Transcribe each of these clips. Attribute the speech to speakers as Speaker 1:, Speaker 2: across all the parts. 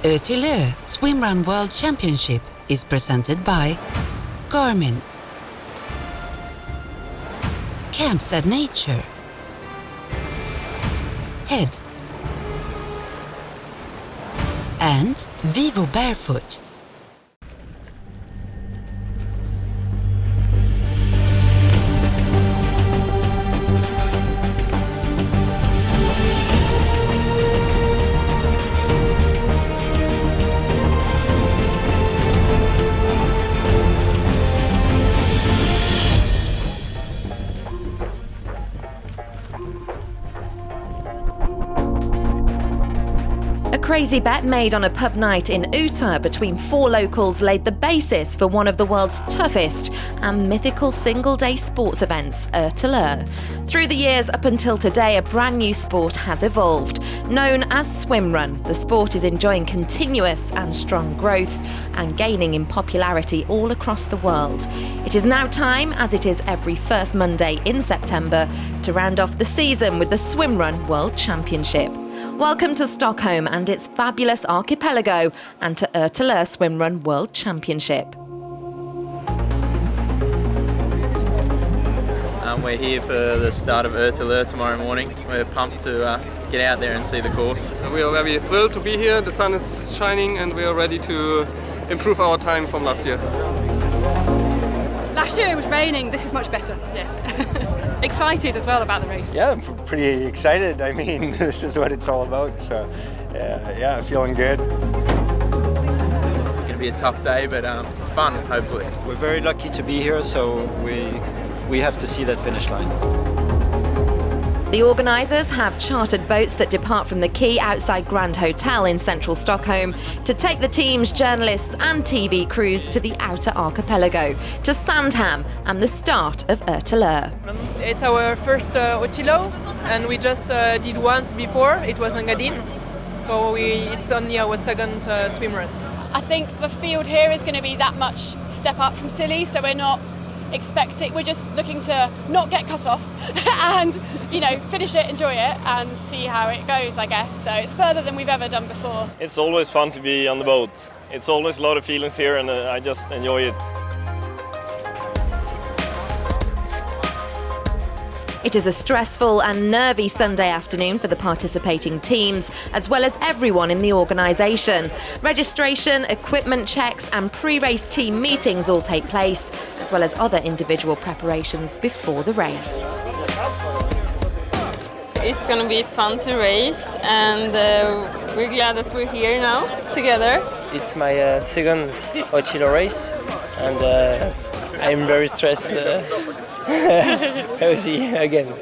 Speaker 1: ÖTILLÖ Swimrun World Championship is presented by Garmin, Camps at Nature, Head, and Vivo Barefoot.
Speaker 2: A crazy bet made on a pub night in Utah between four locals laid the basis for one of the world's toughest and mythical single-day sports events, ÖTILLÖ. Through the years up until today, a brand new sport has evolved. Known as swimrun, the sport is enjoying continuous and strong growth and gaining in popularity all across the world. It is now time, as it is every first Monday in September, to round off the season with the Swimrun World Championship. Welcome to Stockholm and its fabulous archipelago, and to ÖTILLÖ Swimrun World Championship.
Speaker 3: We're here for the start of ÖTILLÖ tomorrow morning. We're pumped to get out there and see the course.
Speaker 4: We are very thrilled to be here. The sun is shining and we are ready to improve our time from last year.
Speaker 5: Last year it was raining, this is much better, yes. Excited as well about the race.
Speaker 6: Yeah, I'm pretty excited. I mean, this is what it's all about, so yeah, feeling good.
Speaker 3: It's going to be a tough day, but fun, hopefully.
Speaker 7: We're very lucky to be here, so we have to see that finish line.
Speaker 2: The organisers have chartered boats that depart from the quay outside Grand Hotel in central Stockholm to take the teams, journalists and TV crews to the outer archipelago, to Sandhamn and the start of ÖTILLÖ.
Speaker 8: It's our first ÖTILLÖ, and we just did once before. It was Engadin, so it's only our second swimrun.
Speaker 5: I think the field here is going to be that much step up from Silly, so we're not expecting, we're just looking to not get cut off and, finish it, enjoy it and see how it goes, I guess. So it's further than we've ever done before.
Speaker 9: It's always fun to be on the boat. It's always a lot of feelings here and I just enjoy it.
Speaker 2: It is a stressful and nervy Sunday afternoon for the participating teams, as well as everyone in the organisation. Registration, equipment checks and pre-race team meetings all take place, as well as other individual preparations before the race.
Speaker 10: It's going to be fun to race, and we're glad that we're here now together.
Speaker 11: It's my second ÖTILLÖ race, and I'm very stressed. I'll see again.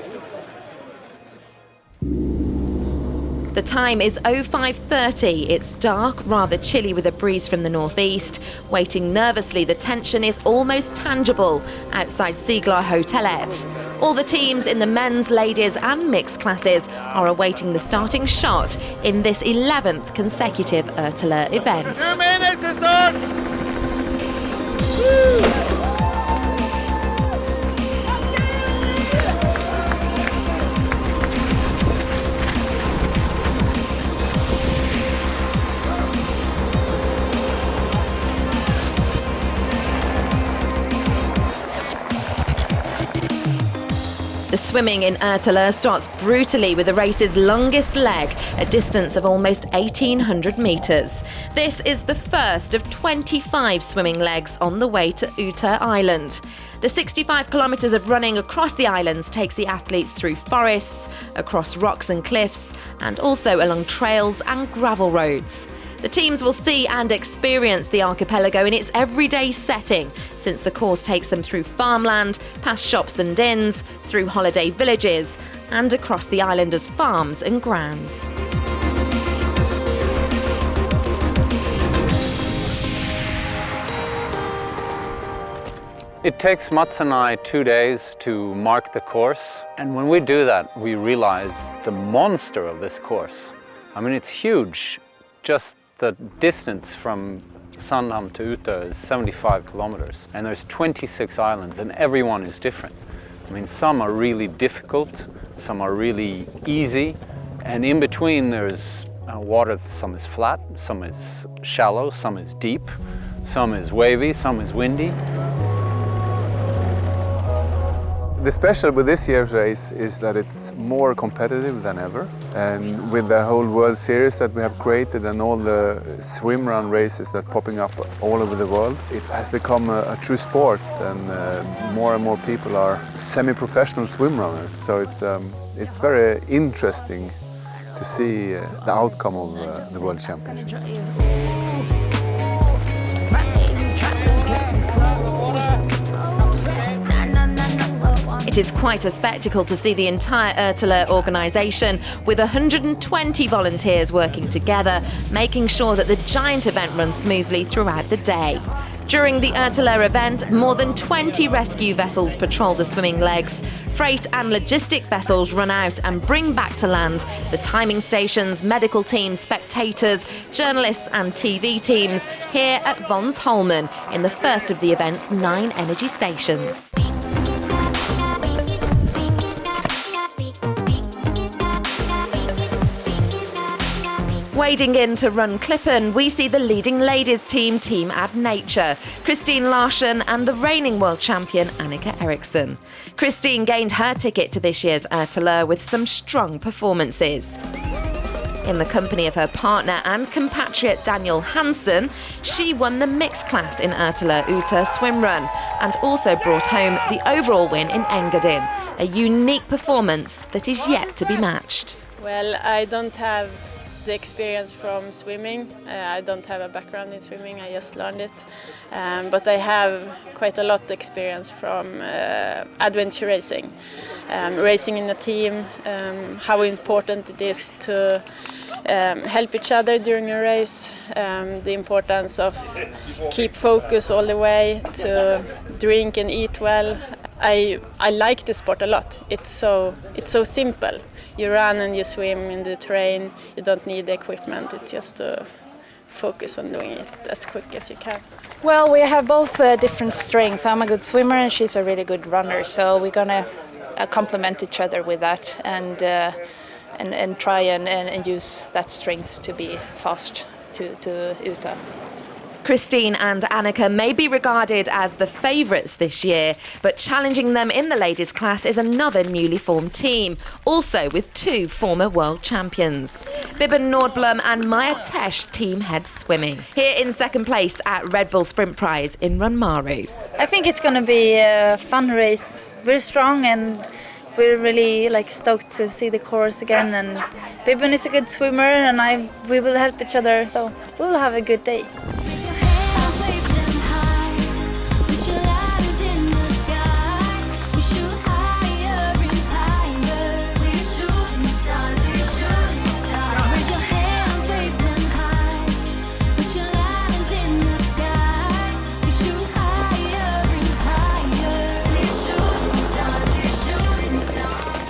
Speaker 2: The time is 05:30. It's dark, rather chilly with a breeze from the northeast. Waiting nervously, the tension is almost tangible outside Siglar Hotellet. All the teams in the men's, ladies and mixed classes are awaiting the starting shot in this 11th consecutive ÖTILLÖ event.
Speaker 12: 2 minutes to start! Woo!
Speaker 2: The swimming in ÖTILLÖ starts brutally with the race's longest leg, a distance of almost 1,800 metres. This is the first of 25 swimming legs on the way to Utö Island. The 65 kilometres of running across the islands takes the athletes through forests, across rocks and cliffs, and also along trails and gravel roads. The teams will see and experience the archipelago in its everyday setting, since the course takes them through farmland, past shops and inns, through holiday villages, and across the islanders' farms and grounds.
Speaker 13: It takes Mats and I 2 days to mark the course, and when we do that, we realize the monster of this course. I mean, it's huge. Just the distance from Sandhamn to Utö is 75 kilometers, and there's 26 islands, and everyone is different. I mean, some are really difficult, some are really easy, and in between there's Water, some is flat, some is shallow, some is deep, some is wavy, some is windy.
Speaker 12: The special with this year's race is that it's more competitive than ever, and with the whole World Series that we have created and all the swim run races that are popping up all over the world, it has become a true sport, and more people are semi-professional swim runners. So it's very interesting to see the outcome of the World Championship.
Speaker 2: It is quite a spectacle to see the entire ÖTILLÖ organisation, with 120 volunteers working together, making sure that the giant event runs smoothly throughout the day. During the ÖTILLÖ event, more than 20 rescue vessels patrol the swimming legs. Freight and logistic vessels run out and bring back to land the timing stations, medical teams, spectators, journalists and TV teams here at Edholm in the first of the event's 9 energy stations. Wading in to run Klippen, we see the leading ladies team, Team Ad Nature, Christine Larsen and the reigning world champion Annika Eriksson. Christine gained her ticket to this year's ÖTILLÖ with some strong performances. In the company of her partner and compatriot Daniel Hansen, she won the mixed class in ÖTILLÖ Swimrun and also brought home the overall win in Engadin, a unique performance that is yet to be matched.
Speaker 10: Well, I don't have the experience from swimming. I don't have a background in swimming, I just learned it. But I have quite a lot of experience from adventure racing. Racing in a team, how important it is to help each other during a race, the importance of keep focus all the way, to drink and eat well. I like the sport a lot. It's so simple. You run and you swim in the terrain. You don't need the equipment. It's just to focus on doing it as quick as you can.
Speaker 14: Well, we have both different strengths. I'm a good swimmer and she's a really good runner. So we're gonna complement each other with that and try and use that strength to be fast to Utah.
Speaker 2: Christine and Annika may be regarded as the favourites this year, but challenging them in the ladies' class is another newly formed team, also with 2 former world champions. Bibben Nordblom and Maya Tesh team head swimming. Here in second place at Red Bull Sprint Prize in Runmaru.
Speaker 15: I think it's going to be a fun race. We're strong and we're really stoked to see the course again. And Bibben is a good swimmer and we will help each other, so we'll have a good day.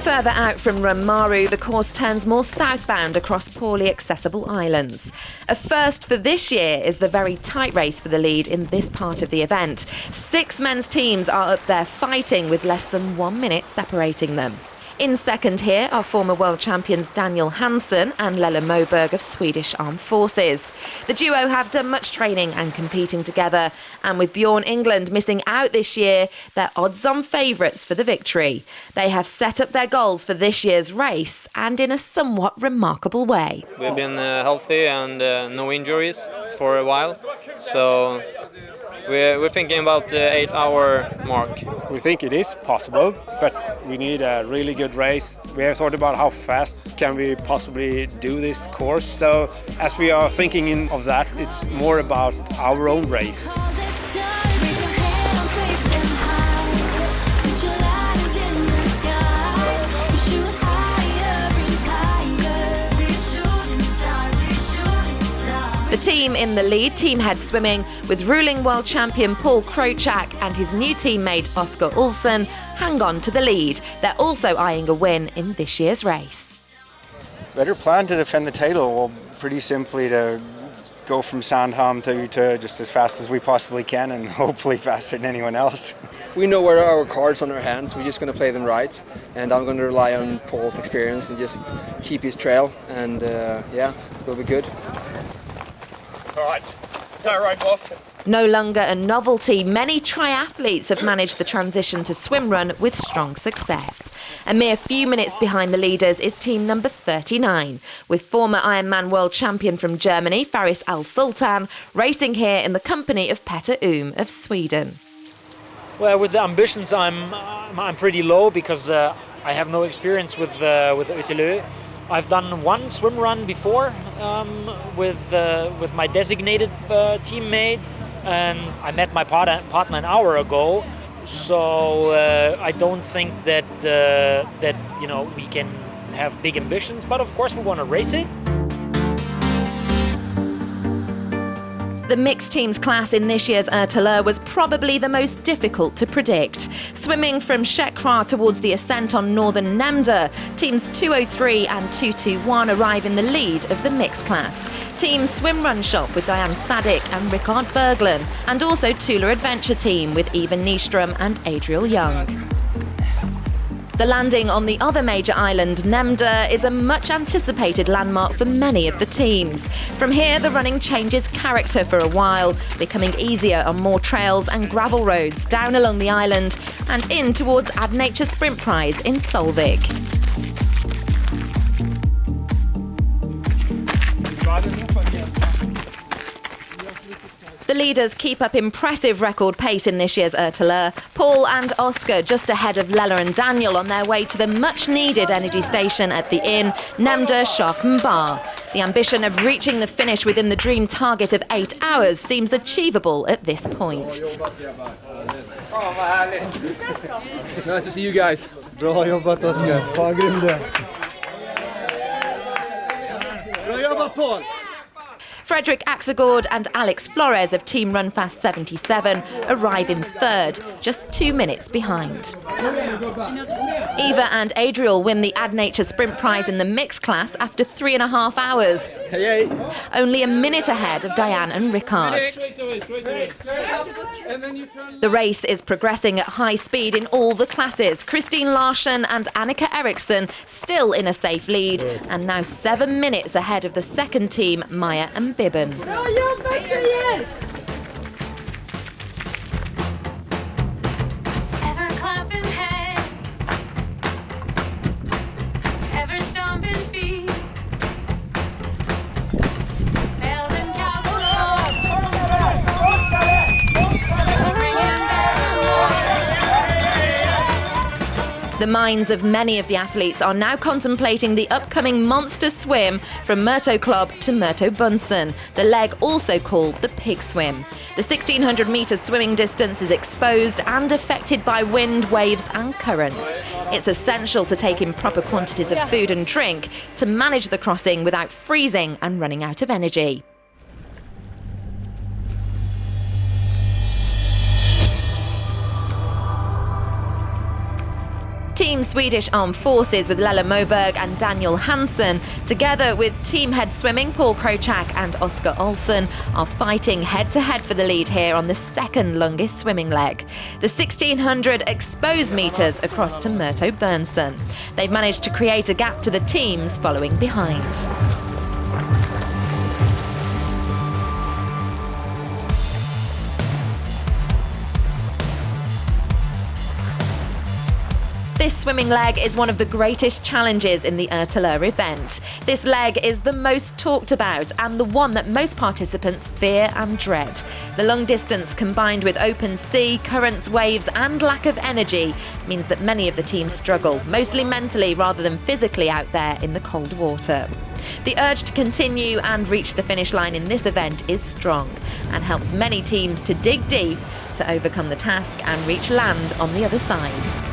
Speaker 2: Further out from Runmaru, the course turns more southbound across poorly accessible islands. A first for this year is the very tight race for the lead in this part of the event. 6 men's teams are up there fighting with less than 1 minute separating them. In second here are former world champions Daniel Hansen and Lella Moberg of Swedish Armed Forces. The duo have done much training and competing together, and with Bjorn England missing out this year, they're odds-on favourites for the victory. They have set up their goals for this year's race, and in a somewhat remarkable way.
Speaker 16: We've been healthy and no injuries for a while, so we're thinking about the 8-hour mark.
Speaker 17: We think it is possible, but we need a really good race. We have thought about how fast can we possibly do this course. So as we are thinking of that, it's more about our own race.
Speaker 2: The team in the lead, team head swimming, with ruling world champion Paul Krochak and his new teammate Oscar Olsen, hang on to the lead. They're also eyeing a win in this year's race.
Speaker 6: Better plan to defend the title? Well, pretty simply to go from Sandholm to just as fast as we possibly can, and hopefully faster than anyone else.
Speaker 18: We know where our cards on our hands. We're just going to play them right, and I'm going to rely on Paul's experience and just keep his trail, and yeah, it'll be good.
Speaker 19: All right, that right, boss.
Speaker 2: No longer a novelty, many triathletes have managed the transition to swimrun with strong success. A mere few minutes behind the leaders is team number 39, with former Ironman world champion from Germany, Faris Al-Sultan, racing here in the company of Petter of Sweden.
Speaker 20: Well, with the ambitions, I'm pretty low because I have no experience with ÖTILLÖ. I've done one swim run before with my designated teammate, and I met my partner an hour ago. So I don't think that we can have big ambitions, but of course we want to race it.
Speaker 2: The mixed teams class in this year's ÖTILLÖ was probably the most difficult to predict. Swimming from Shekra towards the ascent on northern Nemda, teams 203 and 221 arrive in the lead of the mixed class. Team Swimrun Shop with Diane Sadik and Rickard Berglund, and also ÖTILLÖ Adventure Team with Eva Nyström and Adriel Young. The landing on the other major island, Nemda, is a much-anticipated landmark for many of the teams. From here, the running changes character for a while, becoming easier on more trails and gravel roads down along the island and in towards Ad Nature Sprint Prize in Solvik. The leaders keep up impressive record pace in this year's ÖTILLÖ. Paul and Oscar just ahead of Lella and Daniel on their way to the much-needed energy station at the inn, Nemda Sharkum Bar. The ambition of reaching the finish within the dream target of 8 hours seems achievable at this point.
Speaker 18: Nice to see you guys.
Speaker 19: Bra jobbat, Oscar. Fan grym du. Bra jobbat, Paul.
Speaker 2: Fredrik Axelgaard and Alex Flores of Team Runfast 77 arrive in third, just 2 minutes behind. Eva and Adriel win the Ad Nature Sprint Prize in the mixed class after 3.5 hours.
Speaker 18: Hey.
Speaker 2: Only a minute ahead of Diane and Rickard. The race is progressing at high speed in all the classes. Christine Larsson and Annika Eriksson still in a safe lead, and now 7 minutes ahead of the second team, Maya and Bibben. The minds of many of the athletes are now contemplating the upcoming monster swim from Myrtoklob to Myrtobunsen, the leg also called the pig swim. The 1,600-metre swimming distance is exposed and affected by wind, waves and currents. It's essential to take in proper quantities of food and drink to manage the crossing without freezing and running out of energy. Team Swedish Armed Forces with Lella Moberg and Daniel Hansen, together with Team Head Swimming Paul Krochak and Oscar Olsen, are fighting head-to-head for the lead here on the second longest swimming leg. The 1,600 exposed metres across to Myrtobunsen. They've managed to create a gap to the teams following behind. This swimming leg is one of the greatest challenges in the ÖTILLÖ event. This leg is the most talked about and the one that most participants fear and dread. The long distance combined with open sea, currents, waves and lack of energy means that many of the teams struggle, mostly mentally rather than physically out there in the cold water. The urge to continue and reach the finish line in this event is strong and helps many teams to dig deep to overcome the task and reach land on the other side.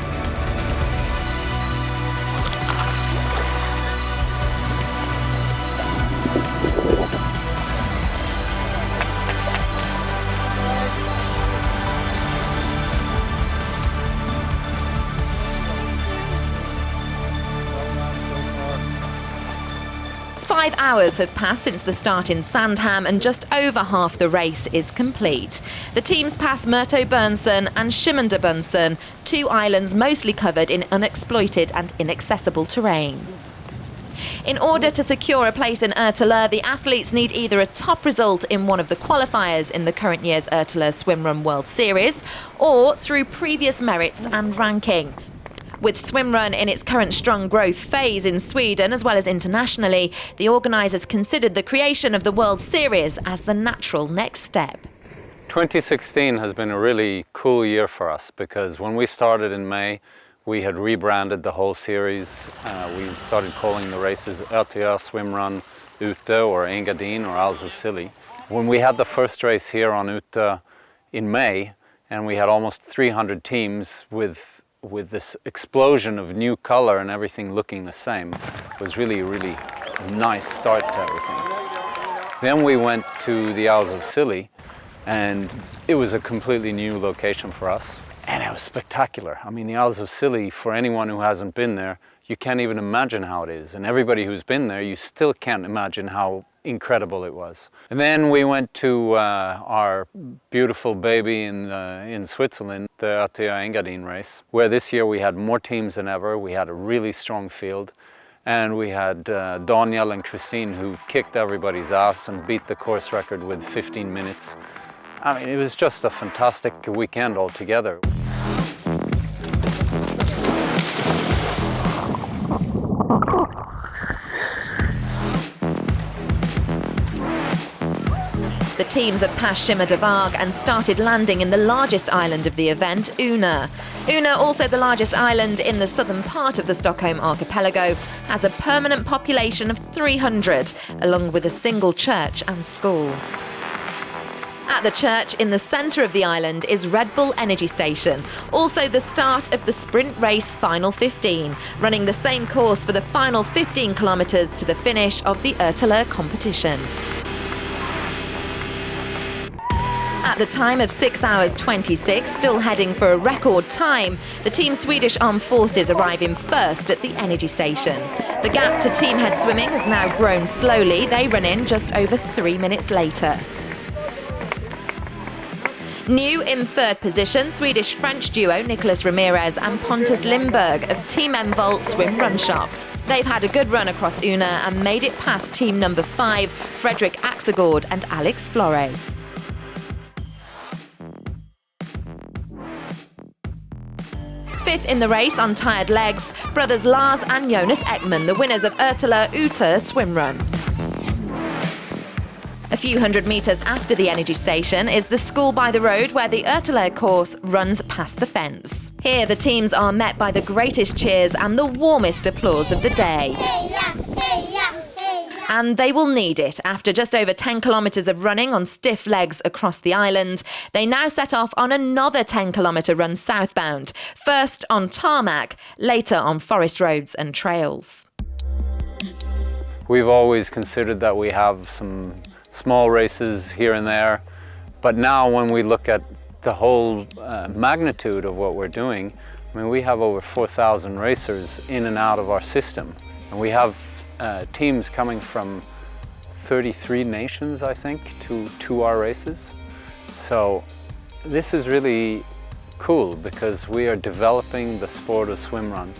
Speaker 2: 5 hours have passed since the start in Sandham and just over half the race is complete. The teams pass Myrtøybørnsen and Schimmenderbørnsen, 2 islands mostly covered in unexploited and inaccessible terrain. In order to secure a place in ÖTILLÖ, the athletes need either a top result in one of the qualifiers in the current year's ÖTILLÖ Swimrun World Series or through previous merits and ranking. With swimrun in its current strong growth phase in Sweden as well as internationally, the organisers considered the creation of the World Series as the natural next step.
Speaker 13: 2016 has been a really cool year for us because when we started in May, we had rebranded the whole series. We started calling the races ÖTILLÖ Swimrun Ute or Engadin or Isles of Scilly. When we had the first race here on Ute in May, and we had almost 300 teams with this explosion of new color and everything looking the same, it was really a nice start to everything. Then we went to the Isles of Scilly, and it was a completely new location for us. And it was spectacular. I mean, the Isles of Scilly, for anyone who hasn't been there, you can't even imagine how it is. And everybody who's been there, you still can't imagine how incredible it was. And then we went to our beautiful baby in Switzerland, the ÖTILLÖ Engadin race, where this year we had more teams than ever. We had a really strong field. And we had Daniel and Christine who kicked everybody's ass and beat the course record with 15 minutes. I mean, it was just a fantastic weekend altogether.
Speaker 2: The teams have passed Schimmenderbørnsen and started landing in the largest island of the event, Una. Una, also the largest island in the southern part of the Stockholm archipelago, has a permanent population of 300, along with a single church and school. At the church in the centre of the island is Red Bull Energy Station, also the start of the sprint race Final 15, running the same course for the final 15 kilometres to the finish of the ÖTILLÖ competition. At the time of 6 hours 26, still heading for a record time, the Team Swedish Armed Forces arrive in first at the energy station. The gap to team head swimming has now grown slowly. They run in just over 3 minutes later. New in third position, Swedish-French duo Nicolas Ramirez and Pontus Lindberg of Team Envolt Swim Run Shop. They've had a good run across Una and made it past team number 5, Fredrik Axegård and Alex Flores. Fifth in the race on tired legs, brothers Lars and Jonas Ekman, the winners of ÖTILLÖ Ute Swimrun. A few hundred metres after the energy station is the school by the road where the ÖTILLÖ course runs past the fence. Here the teams are met by the greatest cheers and the warmest applause of the day. And they will need it. After just over 10 kilometres of running on stiff legs across the island, they now set off on another 10-kilometre run southbound, first on tarmac, later on forest roads and trails.
Speaker 13: We've always considered that we have some small races here and there, but now when we look at the whole magnitude of what we're doing, I mean, we have over 4,000 racers in and out of our system, and we have teams coming from 33 nations, I think, to our races. So this is really cool because we are developing the sport of swimrun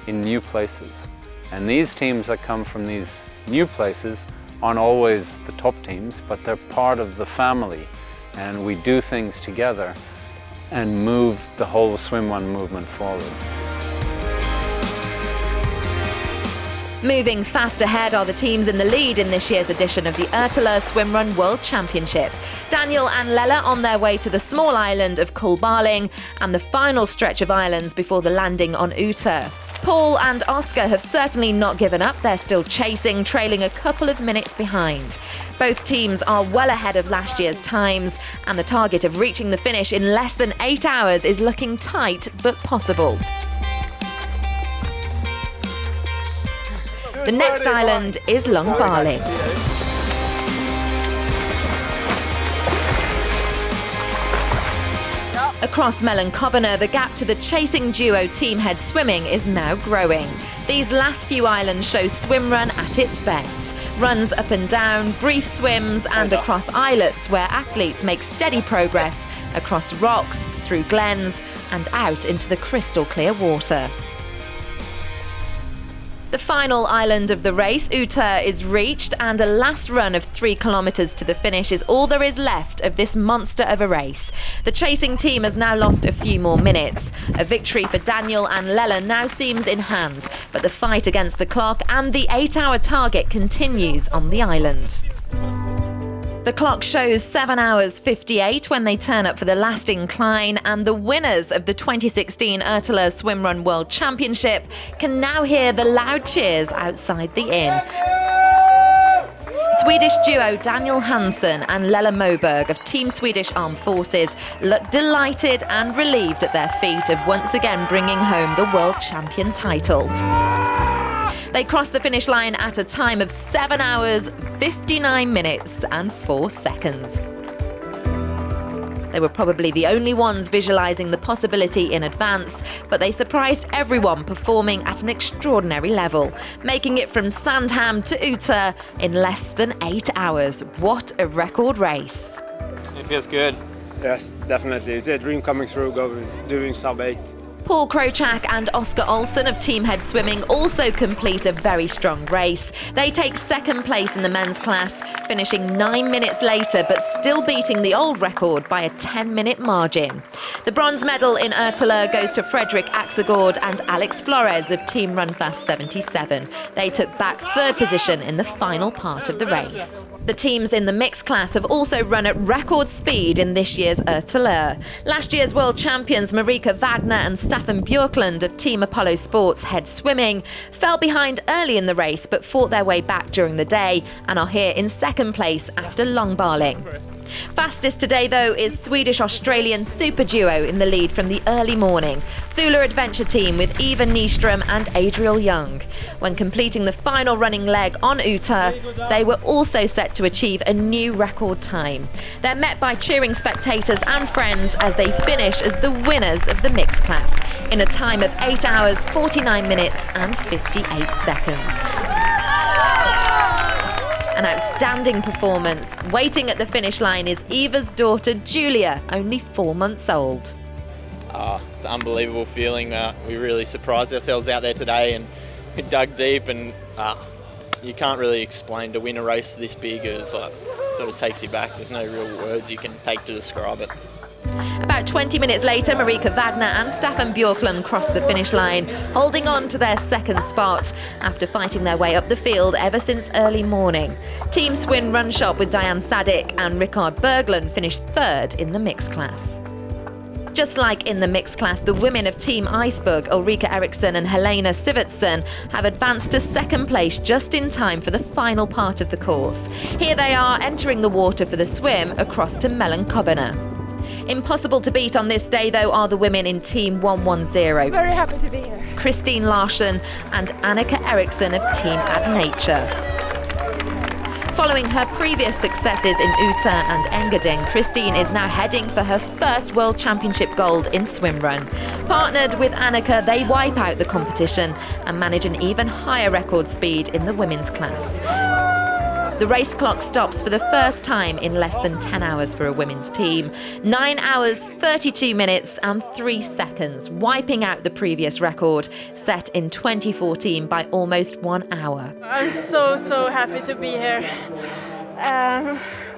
Speaker 13: in new places. And these teams that come from these new places aren't always the top teams, but they're part of the family. And we do things together and move the whole swimrun movement forward.
Speaker 2: Moving fast ahead are the teams in the lead in this year's edition of the ÖTILLÖ Swimrun World Championship. Daniel and Lella on their way to the small island of Kulbaling and the final stretch of islands before the landing on Ute. Paul and Oscar have certainly not given up. They're still chasing, trailing a couple of minutes behind. Both teams are well ahead of last year's times, and the target of reaching the finish in less than 8 hours is looking tight but possible. The next island is Långbaling. Across Mellanköping, the gap to the chasing duo team head swimming is now growing. These last few islands show swimrun at its best. Runs up and down, brief swims and across islets where athletes make steady progress across rocks, through glens and out into the crystal clear water. The final island of the race, Utö, is reached, and a last run of 3 kilometres to the finish is all there is left of this monster of a race. The chasing team has now lost a few more minutes. A victory for Daniel and Lelle now seems in hand, but the fight against the clock and the 8-hour target continues on the island. The clock shows 7 hours 58 when they turn up for the last incline, and the winners of the 2016 ÖTILLÖ Swimrun World Championship can now hear the loud cheers outside the inn. Swedish duo Daniel Hansen and Lelle Moberg of Team Swedish Armed Forces look delighted and relieved at their feat of once again bringing home the world champion title. They crossed the finish line at a time of 7 hours, 59 minutes and 4 seconds. They were probably the only ones visualising the possibility in advance, but they surprised everyone performing at an extraordinary level, making it from Sandhamn to Utö in less than 8 hours. What a record race.
Speaker 16: It feels good.
Speaker 17: Yes, definitely. It's a dream coming true, doing sub-8.
Speaker 2: Paul Krochak and Oscar Olsen of Team Head Swimming also complete a very strong race. They take second place in the men's class, finishing 9 minutes later but still beating the old record by a 10-minute margin. The bronze medal in ÖTILLÖ goes to Fredrik Axelgaard and Alex Flores of Team Runfast 77. They took back third position in the final part of the race. The teams in the mixed class have also run at record speed in this year's ÖTILLÖ. Last year's world champions Marika Wagner and Staffan Björklund of Team Apollo Sports Head Swimming fell behind early in the race but fought their way back during the day and are here in second place after longbarling. Fastest today, though, is Swedish-Australian super duo in the lead from the early morning, Thule Adventure Team with Eva Nyström and Adriel Young. When completing the final running leg on Utö, they were also set to achieve a new record time. They're met by cheering spectators and friends as they finish as the winners of the mixed class in a time of 8 hours, 49 minutes and 58 seconds. An outstanding performance. Waiting at the finish line is Eva's daughter Julia, only 4 months old.
Speaker 3: It's an unbelievable feeling. We really surprised ourselves out there today and we dug deep, and you can't really explain to win a race this big. It sort of takes you back. There's no real words you can take to describe it.
Speaker 2: About 20 minutes later, Marika Wagner and Staffan Björklund crossed the finish line, holding on to their second spot after fighting their way up the field ever since early morning. Team Swin Run Shop with Diane Sadik and Rickard Berglund finished third in the mixed class. Just like in the mixed class, the women of Team Iceberg, Ulrika Eriksson and Helena Sivertsen, have advanced to second place just in time for the final part of the course. Here they are entering the water for the swim across to Mellankobbene. Impossible to beat on this day, though, are the women in Team 110.
Speaker 14: Very happy to be here.
Speaker 2: Christine Larsen and Annika Eriksson of Team Ad Nature. Following her previous successes in Utö and Engadin, Christine is now heading for her first World Championship gold in swimrun. Partnered with Annika, they wipe out the competition and manage an even higher record speed in the women's class. The race clock stops for the first time in less than 10 hours for a women's team. 9 hours, 32 minutes and 3 seconds, wiping out the previous record set in 2014 by almost 1 hour.
Speaker 10: I'm so happy to be here.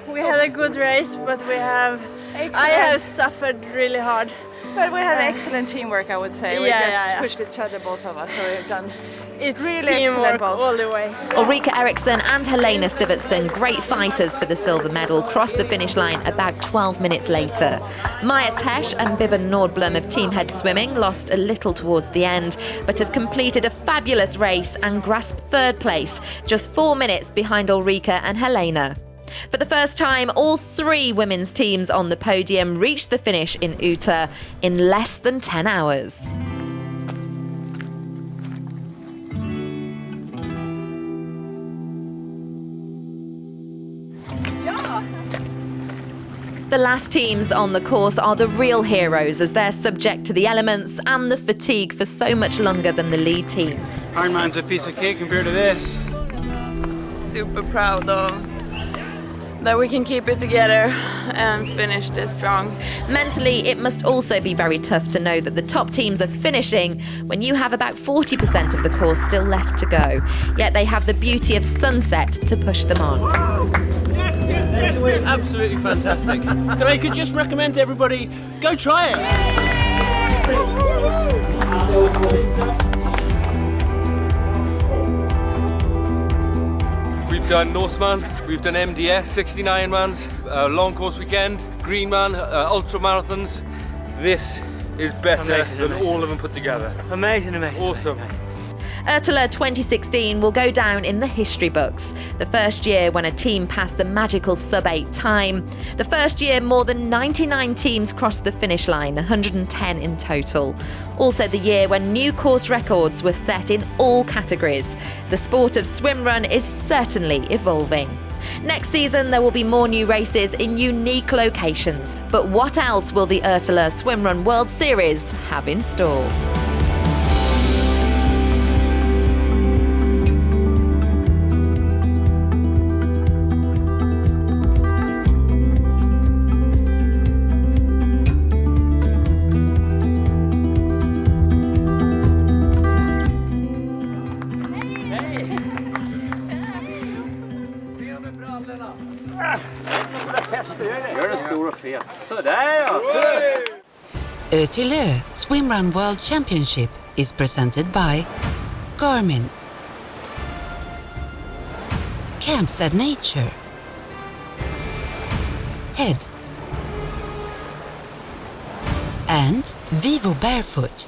Speaker 10: We had a good race, but I have suffered really hard.
Speaker 14: But we have excellent teamwork, I would say. We pushed each other, both of us, so we've done really
Speaker 10: teamwork
Speaker 14: excellent both.
Speaker 10: all the way.
Speaker 2: Ulrika Eriksson and Helena Sivertsen, great fighters for the silver medal, crossed the finish line about 12 minutes later. Maja Tesch and Bibben Nordblom of Team Head Swimming lost a little towards the end, but have completed a fabulous race and grasped third place, just 4 minutes behind Ulrika and Helena. For the first time, all 3 women's teams on the podium reached the finish in Utö in less than 10 hours. The last teams on the course are the real heroes, as they're subject to the elements and the fatigue for so much longer than the lead teams.
Speaker 21: Ironman's a piece of cake compared to this. super proud of that we can keep it together and finish this strong.
Speaker 2: Mentally, it must also be very tough to know that the top teams are finishing when you have about 40% of the course still left to go. Yet they have the beauty of sunset to push them on.
Speaker 19: Absolutely fantastic. I could just recommend to everybody, go try it.
Speaker 22: We've done Norseman, we've done MDS, 69 mans, long course weekend, Greenman, ultra marathons. This is better than all of them put together.
Speaker 11: Amazing.
Speaker 22: Awesome.
Speaker 2: ÖTILLÖ 2016 will go down in the history books. The first year when a team passed the magical sub-8 time. The first year more than 99 teams crossed the finish line, 110 in total. Also the year when new course records were set in all categories. The sport of swimrun is certainly evolving. Next season there will be more new races in unique locations. But what else will the ÖTILLÖ Swimrun World Series have in store?
Speaker 11: Gör den stor och fet. Sådär ja!
Speaker 1: ÖTILLÖ Swimrun World Championship is presented by Garmin, Camps at Nature, Head, and Vivo Barefoot.